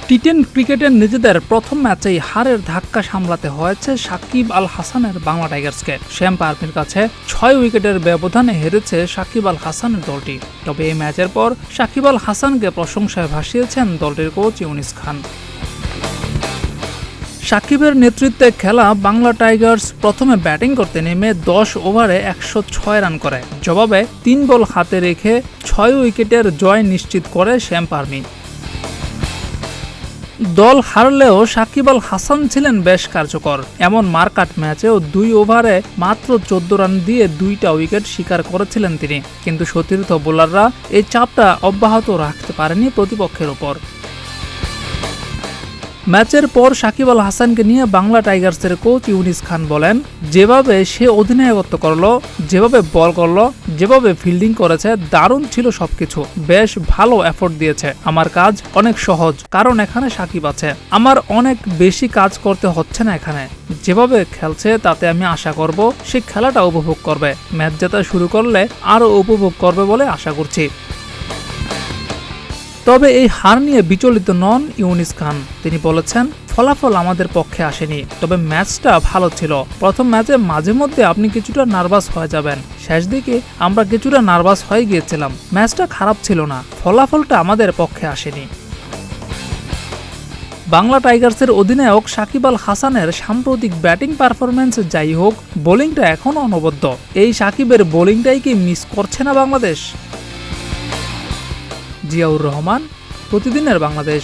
টি-10 ক্রিকেটের নিজেদের প্রথম ম্যাচেই হারের ধাক্কা সামলাতে হয়েছে সাকিব আল হাসানের বাংলা টাইগার্সকে। শ্যাম্প আর্মির কাছে 6 উইকেটের ব্যবধানে হেরেছে সাকিব আল হাসানের দলটি। তবে এই ম্যাচের পর সাকিব আল হাসানকে প্রশংসায় ভাসিয়েছেন দলটির কোচ ইউনিস খান। সাকিবের নেতৃত্বে খেলা বাংলা টাইগার্স প্রথমে ব্যাটিং করতে নেমে 10 ওভারে 106 রান করে। জবাবে 3 বল হাতে রেখে 6 উইকেটের জয় নিশ্চিত করে শ্যাম্প আর্মি। দল হারলেও সাকিব আল হাসান ছিলেন বেশ কার্যকর। এমন মারকাট ম্যাচেও 2 ওভারে মাত্র 14 রান দিয়ে 2টা উইকেট শিকার করেছিলেন তিনি। কিন্তু সতীর্থ বোলাররা এই চাপটা অব্যাহত রাখতে পারেনি প্রতিপক্ষের ওপর। ম্যাচের পর সাকিব আল হাসানকে নিয়ে বাংলা টাইগার্সের কোচ ইউনিস খান বলেন, যেভাবে সে অধিনায়কত্ব করলো, যেভাবে বল করলো, যেভাবে ফিল্ডিং করেছে, দারুণ ছিল সবকিছু। বেশ ভালো এফোর্ট দিয়েছে। আমার কাজ অনেক সহজ, কারণ এখানে সাকিব আছে। আমার অনেক বেশি কাজ করতে হচ্ছে না এখানে। যেভাবে খেলছে তাতে আমি আশা করব সে খেলাটা উপভোগ করবে। ম্যাচ জেতা শুরু করলে আরও উপভোগ করবে বলে আশা করছি। তবে এই হার নিয়ে বিচলিত নন ইউনিস খান। তিনি বলেছেন, ফলাফল আমাদের পক্ষে আসেনি, তবে ম্যাচটা ভালো ছিল। প্রথম ম্যাচে মাঝে মধ্যে আপনি কিছুটা নার্ভাস হয়ে যাবেন। শেষ দিকে আমরা কিছুটা নার্ভাস হয়ে গিয়েছিলাম। ম্যাচটা খারাপ ছিল না, ফলাফলটা আমাদের পক্ষে আসেনি। বাংলা টাইগার্সের অধিনায়ক সাকিব আল হাসানের সাম্প্রতিক ব্যাটিং পারফরম্যান্স যাই হোক, বোলিংটা এখনও অনবদ্য। এই সাকিবের বোলিংটাই কি মিস করছে না বাংলাদেশ? জিয়াউর রহমান, প্রতিদিনের বাংলাদেশ।